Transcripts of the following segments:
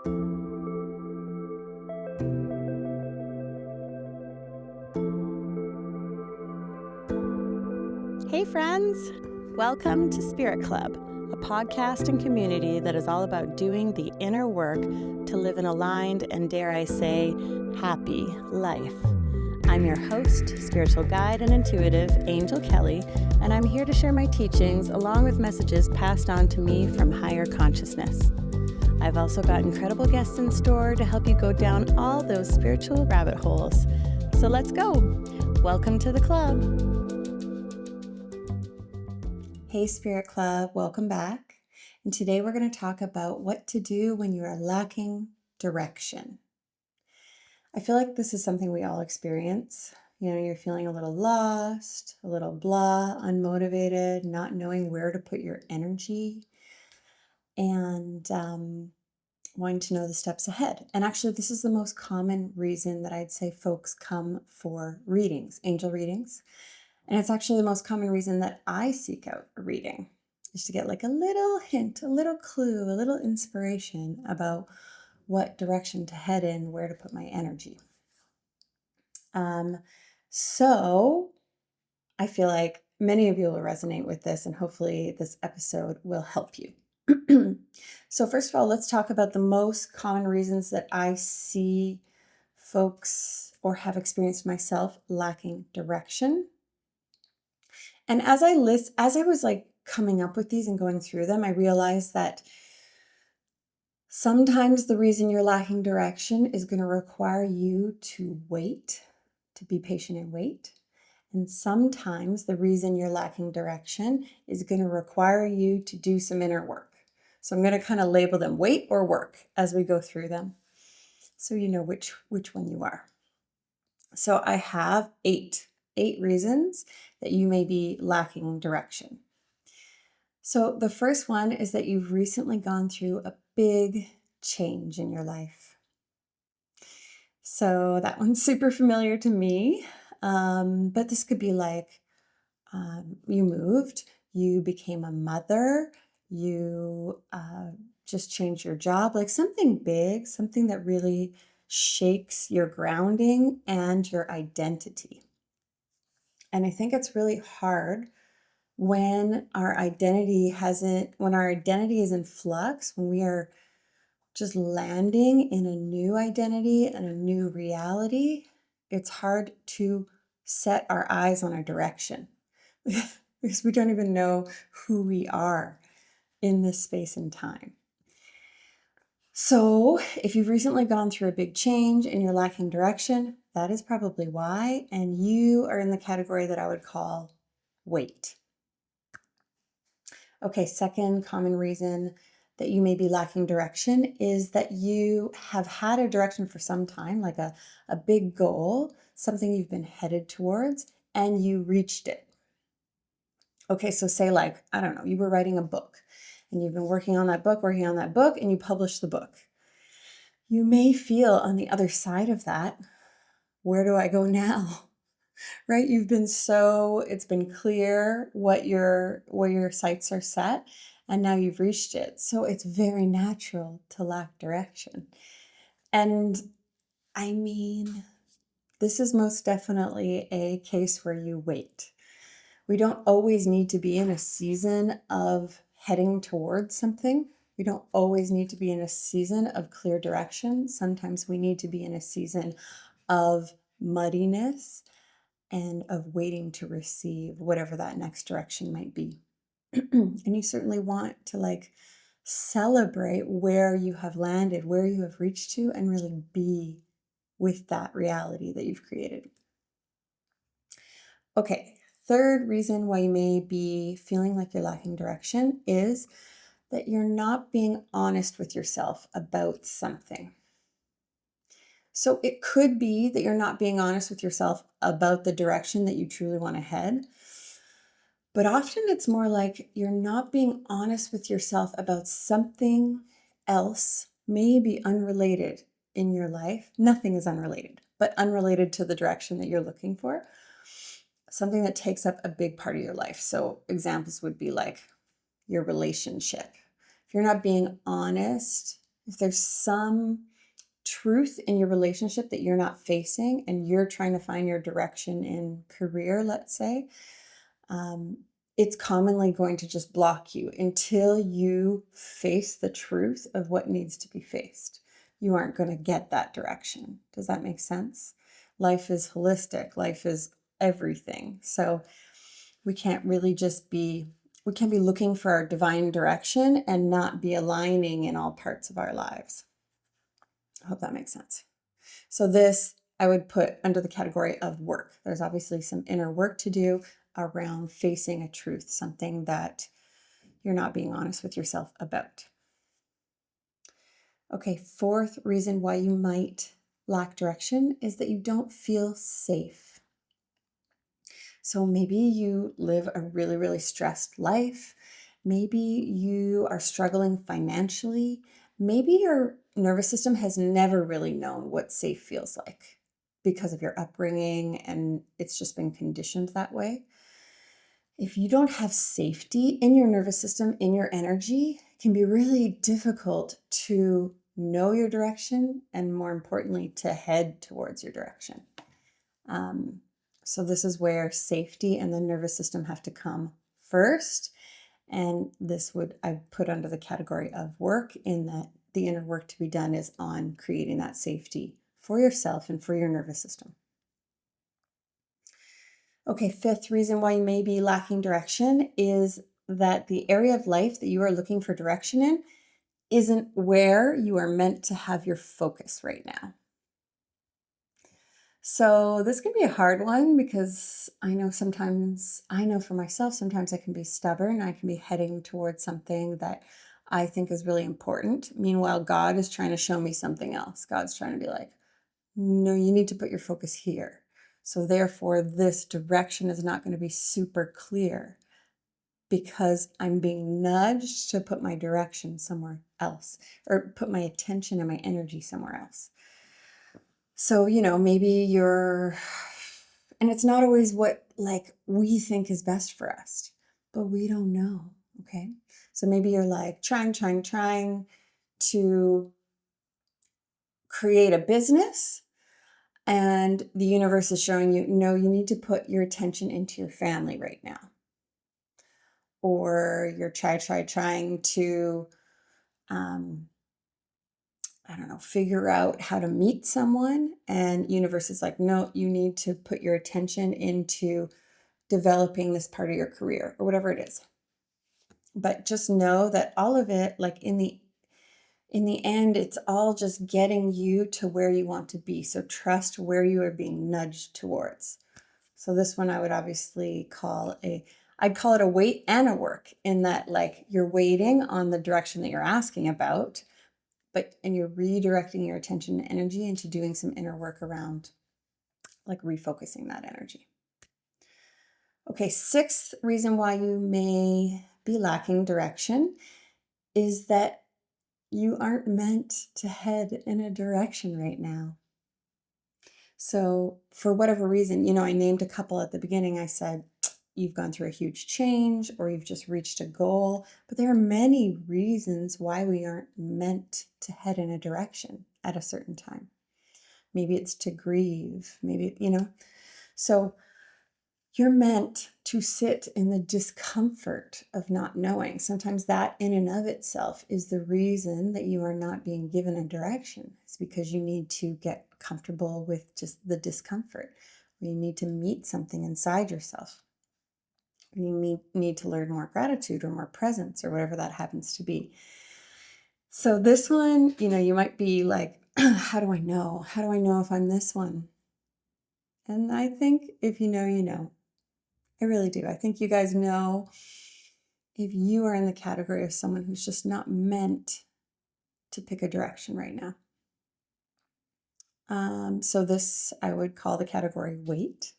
Hey friends! Welcome to Spirit Club, a podcast and community that is all about doing the inner work to live an aligned and, dare I say, happy life. I'm your host, spiritual guide and intuitive, Angell Kelly, and I'm here to share my teachings along with messages passed on to me from higher consciousness. I've also got incredible guests in store to help you go down all those spiritual rabbit holes. So let's go! Welcome to the club! Hey Spirit Club, welcome back. And today we're going to talk about what to do when you are lacking direction. I feel like this is something we all experience. You know, you're feeling a little lost, a little blah, unmotivated, not knowing where to put your energy, and wanting to know the steps ahead. And actually, this is the most common reason that I'd say folks come for readings, angel readings. And it's actually the most common reason that I seek out a reading, is to get like a little hint, a little clue, a little inspiration about what direction to head in, where to put my energy. So I feel like many of you will resonate with this, and hopefully this episode will help you. So first of all, let's talk about the most common reasons that I see folks or have experienced myself lacking direction. And as I was like coming up with these and going through them, I realized that sometimes the reason you're lacking direction is going to require you to wait, to be patient and wait. And sometimes the reason you're lacking direction is going to require you to do some inner work. So I'm going to kind of label them wait or work as we go through them, so you know which one you are. So I have eight reasons that you may be lacking direction. So the first one is that you've recently gone through a big change in your life. So that one's super familiar to me, but this could be like you moved, you became a mother, you just changed your job, like something big, something that really shakes your grounding and your identity. And I think it's really hard when our identity is in flux, when we are just landing in a new identity and a new reality, it's hard to set our eyes on a direction because we don't even know who we are in this space and time. So if you've recently gone through a big change and you're lacking direction, that is probably why, and you are in the category that I would call wait. Okay, second common reason that you may be lacking direction is that you have had a direction for some time, like a big goal, something you've been headed towards, and you reached it. Okay, so say like, I don't know, you were writing a book and you've been working on that book, and you published the book. You may feel on the other side of that, where do I go now? Right? It's been clear where your sights are set, and now you've reached it. So it's very natural to lack direction. And I mean, this is most definitely a case where you wait. We don't always need to be in a season of heading towards something. We don't always need to be in a season of clear direction. Sometimes we need to be in a season of muddiness and of waiting to receive whatever that next direction might be. And you certainly want to celebrate where you have landed, where you have reached to, and really be with that reality that you've created. Okay, third reason why you may be feeling like you're lacking direction is that you're not being honest with yourself about something. So it could be that you're not being honest with yourself about the direction that you truly want to head. But often it's more like you're not being honest with yourself about something else, maybe unrelated in your life. Nothing is unrelated, but unrelated to the direction that you're looking for. Something that takes up a big part of your life. So examples would be like your relationship. If you're not being honest If there's some truth in your relationship that you're not facing and you're trying to find your direction in career, let's say, um, it's commonly going to just block you until you face the truth of what needs to be faced. You aren't going to get that direction. Does that make sense? Life is holistic, life is everything. So we can't really just be, we can be looking for our divine direction and not be aligning in all parts of our lives. I hope that makes sense. So this I would put under the category of work. There's obviously some inner work to do around facing a truth, something that you're not being honest with yourself about. Okay, fourth reason why you might lack direction is that you don't feel safe. So maybe you live a really, really stressed life. Maybe you are struggling financially. Maybe your nervous system has never really known what safe feels like because of your upbringing and it's just been conditioned that way. If you don't have safety in your nervous system, in your energy, it can be really difficult to know your direction and, more importantly, to head towards your direction. So this is where safety and the nervous system have to come first. And this would I put under the category of work, in that the inner work to be done is on creating that safety for yourself and for your nervous system. Okay, fifth reason why you may be lacking direction is that the area of life that you are looking for direction in isn't where you are meant to have your focus right now. So this can be a hard one because I know for myself, sometimes I can be stubborn. I can be heading towards something that I think is really important. Meanwhile, God is trying to show me something else. God's trying to be like, no, you need to put your focus here. So therefore, this direction is not going to be super clear because I'm being nudged to put my direction somewhere else or put my attention and my energy somewhere else. So, maybe and it's not always what like we think is best for us, but we don't know. Okay. So maybe you're like trying to create a business, and the universe is showing you, no, you need to put your attention into your family right now. Or you're trying to, I don't know, figure out how to meet someone. And universe is like, no, you need to put your attention into developing this part of your career or whatever it is. But just know that all of it, like in the end, it's all just getting you to where you want to be. So trust where you are being nudged towards. So this one I would obviously I'd call it a wait and a work, in that like you're waiting on the direction that you're asking about, and you're redirecting your attention and energy into doing some inner work around like refocusing that energy. Okay, sixth reason why you may be lacking direction is that you aren't meant to head in a direction right now. So for whatever reason, I named a couple at the beginning. I said, you've gone through a huge change or you've just reached a goal, but there are many reasons why we aren't meant to head in a direction at a certain time. Maybe it's to grieve, maybe, so you're meant to sit in the discomfort of not knowing. Sometimes that in and of itself is the reason that you are not being given a direction. It's because you need to get comfortable with just the discomfort. Or you need to meet something inside yourself. Or you need to learn more gratitude or more presence or whatever that happens to be. So this one, you might be like, how do I know? How do I know if I'm this one? And I think if you know, you know. I really do. I think you guys know if you are in the category of someone who's just not meant to pick a direction right now. So this I would call the category wait.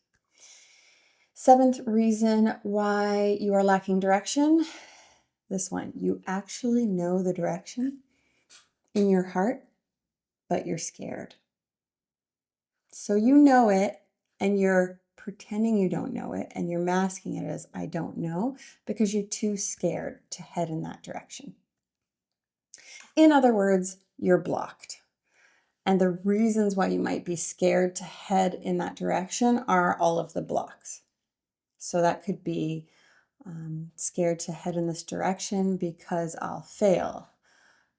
Seventh reason why you are lacking direction. This one, you actually know the direction in your heart, but you're scared. So you know it and you're pretending you don't know it, and you're masking it as I don't know because you're too scared to head in that direction. In other words, you're blocked. And the reasons why you might be scared to head in that direction are all of the blocks. So that could be scared to head in this direction because I'll fail,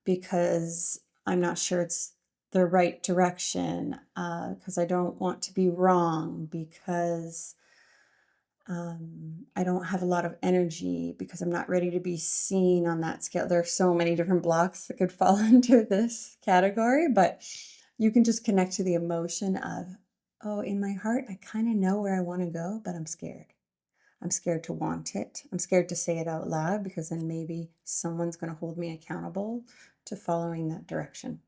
because I'm not sure it's the right direction, because I don't want to be wrong, because I don't have a lot of energy, because I'm not ready to be seen on that scale. There are so many different blocks that could fall into this category, but you can just connect to the emotion of, oh, in my heart, I kind of know where I want to go, but I'm scared. I'm scared to want it. I'm scared to say it out loud because then maybe someone's going to hold me accountable to following that direction.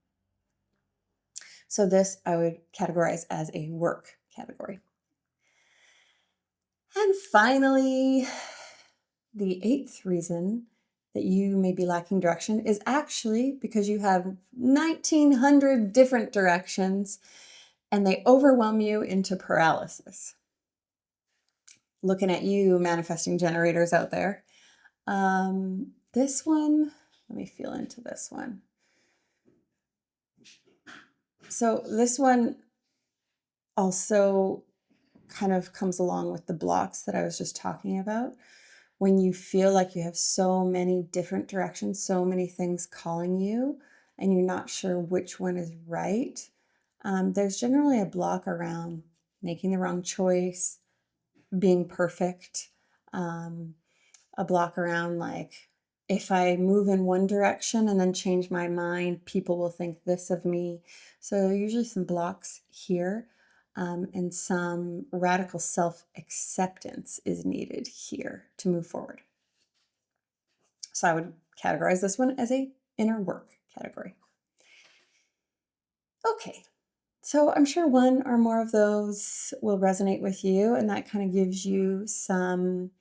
So this I would categorize as a work category. And finally, the eighth reason that you may be lacking direction is actually because you have 1,900 different directions and they overwhelm you into paralysis. Looking at you, manifesting generators out there. This one, let me feel into this one. So this one also kind of comes along with the blocks that I was just talking about. When you feel like you have so many different directions, so many things calling you, and you're not sure which one is right, there's generally a block around making the wrong choice, being perfect, a block around like, if I move in one direction and then change my mind, people will think this of me. So usually some blocks here, and some radical self-acceptance is needed here to move forward. So I would categorize this one as a inner work category. Okay, so I'm sure one or more of those will resonate with you, and that kind of gives you some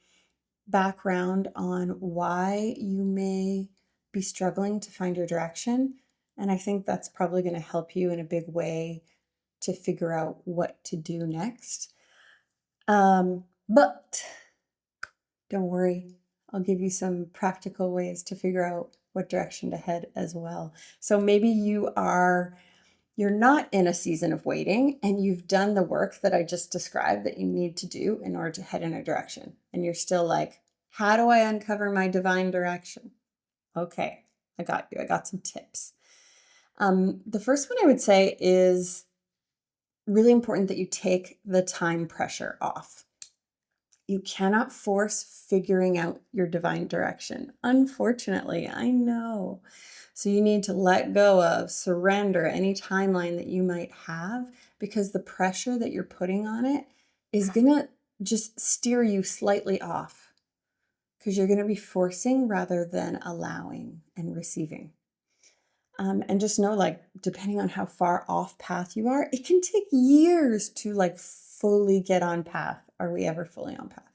background on why you may be struggling to find your direction. And I think that's probably going to help you in a big way to figure out what to do next. But don't worry, I'll give you some practical ways to figure out what direction to head as well. So maybe you're not in a season of waiting and you've done the work that I just described that you need to do in order to head in a direction. And you're still like, how do I uncover my divine direction? Okay, I got you. I got some tips. The first one I would say is really important that you take the time pressure off. You cannot force figuring out your divine direction. Unfortunately, I know. So you need to let go of, surrender any timeline that you might have, because the pressure that you're putting on it is going to just steer you slightly off, because you're going to be forcing rather than allowing and receiving. And just know, like, depending on how far off path you are, it can take years to like fully get on path. Are we ever fully on path?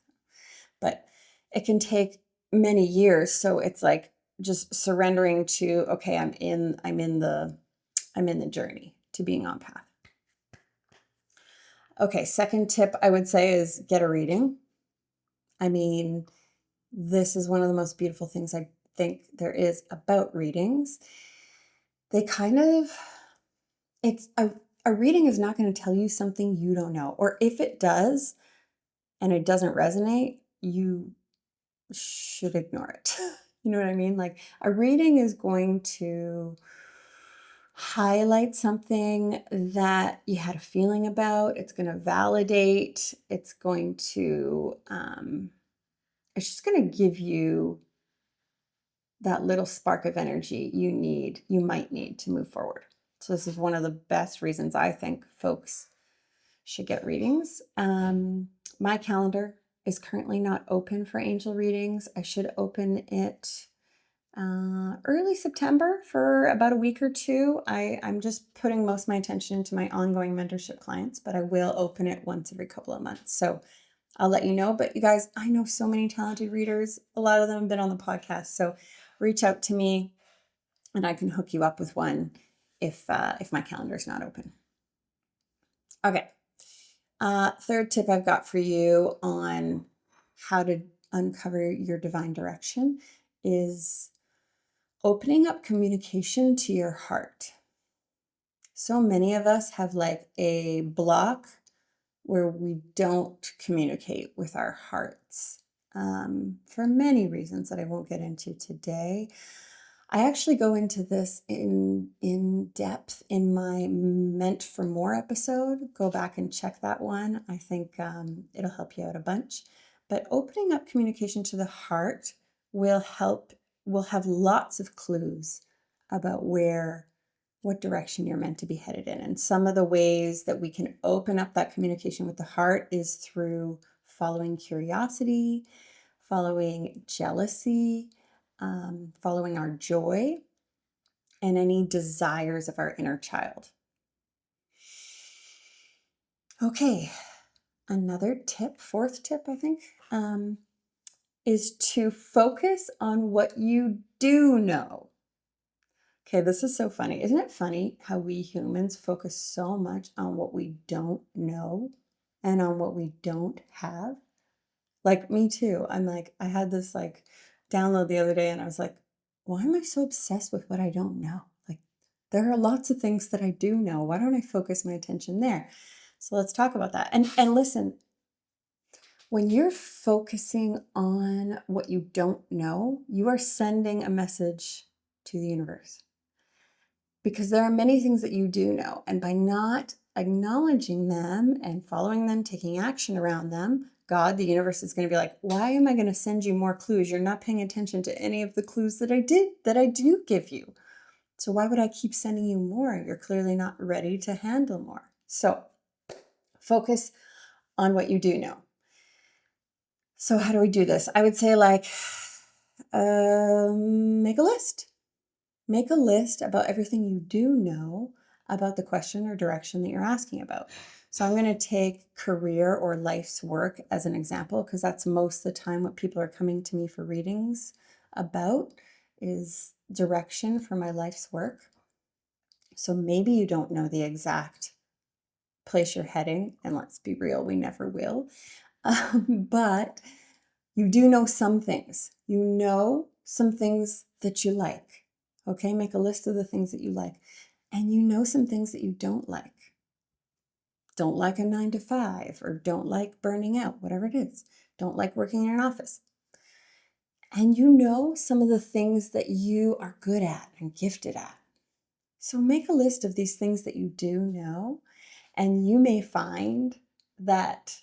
But it can take many years. So it's like just surrendering to, okay, I'm in the journey to being on path. Okay, second tip I would say is get a reading. I mean, this is one of the most beautiful things I think there is about readings. They kind of, it's a reading is not going to tell you something you don't know. Or if it does and it doesn't resonate, you should ignore it. You know what I mean? Like, a reading is going to highlight something that you had a feeling about. It's going to validate. It's going to, it's just going to give you that little spark of energy you might need to move forward. So this is one of the best reasons I think folks should get readings. My calendar is currently not open for angel readings. I should open it early September for about a week or two. I'm just putting most of my attention into my ongoing mentorship clients, but I will open it once every couple of months. So I'll let you know. But you guys, I know so many talented readers. A lot of them have been on the podcast. So reach out to me and I can hook you up with one if my calendar's not open. Okay. Third tip I've got for you on how to uncover your divine direction is opening up communication to your heart. So many of us have like a block where we don't communicate with our hearts for many reasons that I won't get into today. I actually go into this in depth in my Meant for More episode. Go back and check that one. I think it'll help you out a bunch. But opening up communication to the heart will have lots of clues about what direction you're meant to be headed in. And some of the ways that we can open up that communication with the heart is through following curiosity, following jealousy, following our joy, and any desires of our inner child. Okay, another tip, fourth tip, I think, is to focus on what you do know. Okay, this is so funny. Isn't it funny how we humans focus so much on what we don't know and on what we don't have? Like me too. I'm like, I had this like download the other day and I was like, why am I so obsessed with what I don't know? Like, there are lots of things that I do know. Why don't I focus my attention there? So let's talk about that. And listen, when you're focusing on what you don't know, you are sending a message to the universe. Because there are many things that you do know, and by not acknowledging them and following them, taking action around them, God, the universe is going to be like, why am I going to send you more clues? You're not paying attention to any of the clues that I do give you. So why would I keep sending you more? You're clearly not ready to handle more. So focus on what you do know. So how do we do this? I would say make a list. Make a list about everything you do know about the question or direction that you're asking about. So I'm going to take career or life's work as an example, because that's most of the time what people are coming to me for readings about is direction for my life's work. So maybe you don't know the exact place you're heading, and let's be real, we never will. But you do know some things. You know some things that you like. Okay, make a list of the things that you like. And you know some things that you don't like. Don't like a 9-to-5, or don't like burning out, whatever it is. Don't like working in an office. And you know some of the things that you are good at and gifted at. So make a list of these things that you do know, and you may find that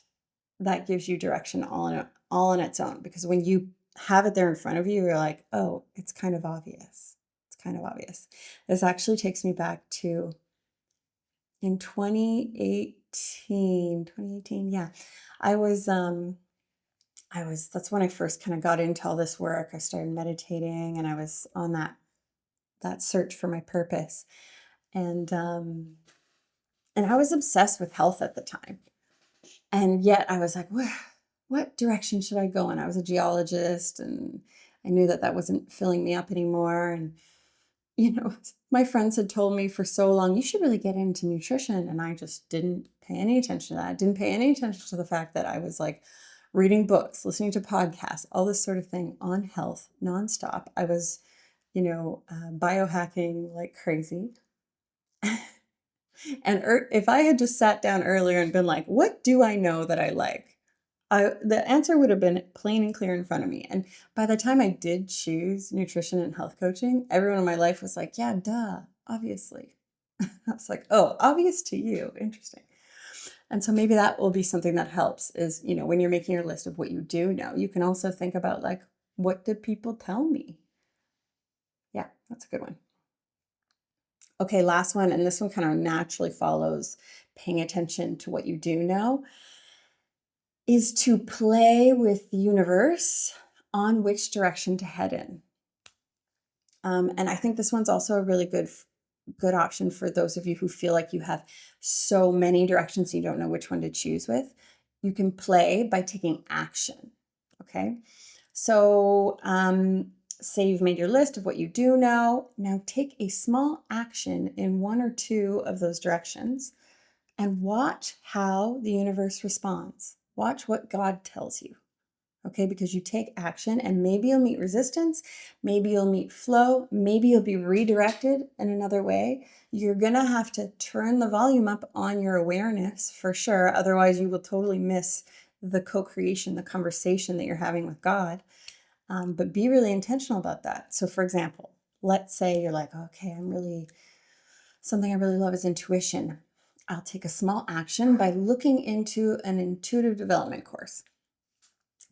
that gives you direction all on its own, because when you have it there in front of you, you're like, oh, it's kind of obvious. It's kind of obvious. This actually takes me back to in 2018, yeah. That's when I first kind of got into all this work. I started meditating and I was on that search for my purpose. And I was obsessed with health at the time. And yet I was like, what direction should I go in? I was a geologist and I knew that wasn't filling me up anymore. And, my friends had told me for so long, you should really get into nutrition. And I just didn't pay any attention to that. I didn't pay any attention to the fact that I was like reading books, listening to podcasts, all this sort of thing on health nonstop. I was, biohacking like crazy. And if I had just sat down earlier and been like, what do I know that I like? The answer would have been plain and clear in front of me. And by the time I did choose nutrition and health coaching, everyone in my life was like, yeah, duh, obviously. I was like, oh, obvious to you. Interesting. And so maybe that will be something that helps is, when you're making your list of what you do know, you can also think about like, what did people tell me? Yeah, that's a good one. Okay, last one, and this one kind of naturally follows paying attention to what you do know, is to play with the universe on which direction to head in. And I think this one's also a really good option for those of you who feel like you have so many directions you don't know which one to choose with. You can play by taking action. Okay, so say you've made your list of what you do know. Now take a small action in one or two of those directions and watch how the universe responds. Watch what God tells you. Okay, because you take action and maybe you'll meet resistance, maybe you'll meet flow, maybe you'll be redirected in another way. You're gonna have to turn the volume up on your awareness for sure. Otherwise, you will totally miss the co-creation, the conversation that you're having with God. But be really intentional about that. So, for example, let's say you're like, okay, something I really love is intuition. I'll take a small action by looking into an intuitive development course.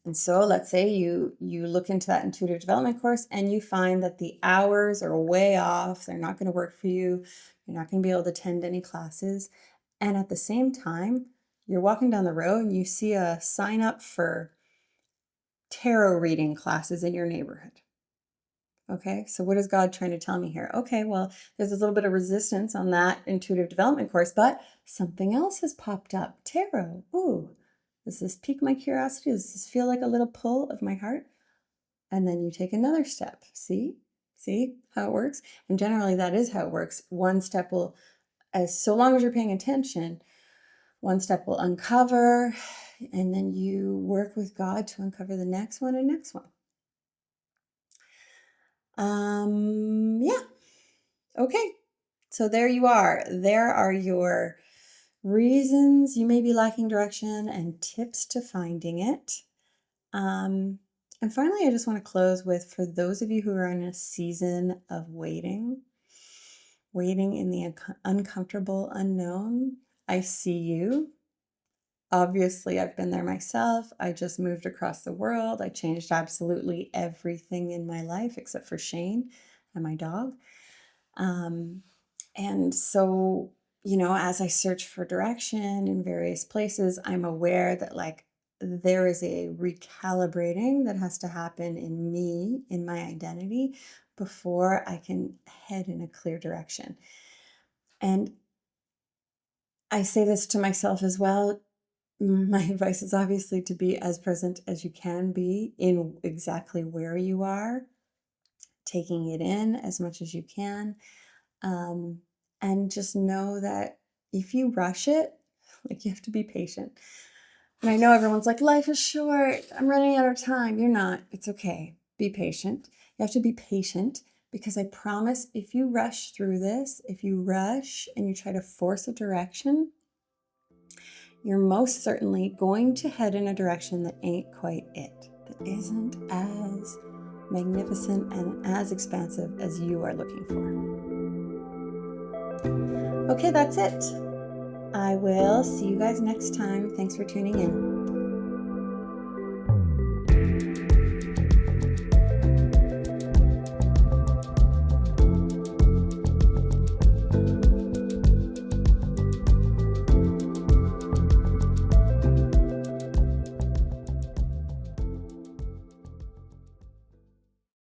And so let's say you look into that intuitive development course and you find that the hours are way off. They're not going to work for you. You're not going to be able to attend any classes. And at the same time, you're walking down the road and you see a sign up for tarot reading classes in your neighborhood. Okay, so what is God trying to tell me here? Okay, well, there's a little bit of resistance on that intuitive development course, but something else has popped up. Tarot. Ooh, does this pique my curiosity? Does this feel like a little pull of my heart? And then you take another step. See how it works? And generally that is how it works. One step will, so long as you're paying attention, one step will uncover, and then you work with God to uncover the next one and next one. Yeah. Okay. So there you are. There are your reasons you may be lacking direction and tips to finding it. And finally, I just want to close with, for those of you who are in a season of waiting in the uncomfortable unknown, I see you. Obviously, I've been there myself. I just moved across the world. I changed absolutely everything in my life except for Shane and my dog. And so, as I search for direction in various places, I'm aware that there is a recalibrating that has to happen in me, in my identity, before I can head in a clear direction. And I say this to myself as well. My advice is obviously to be as present as you can be in exactly where you are, taking it in as much as you can. And just know that if you rush it, you have to be patient. And I know everyone's like, life is short. I'm running out of time. You're not. It's okay. Be patient. You have to be patient, because I promise, if you rush through this, if you rush and you try to force a direction, you're most certainly going to head in a direction that ain't quite it, that isn't as magnificent and as expansive as you are looking for. Okay, that's it. I will see you guys next time. Thanks for tuning in.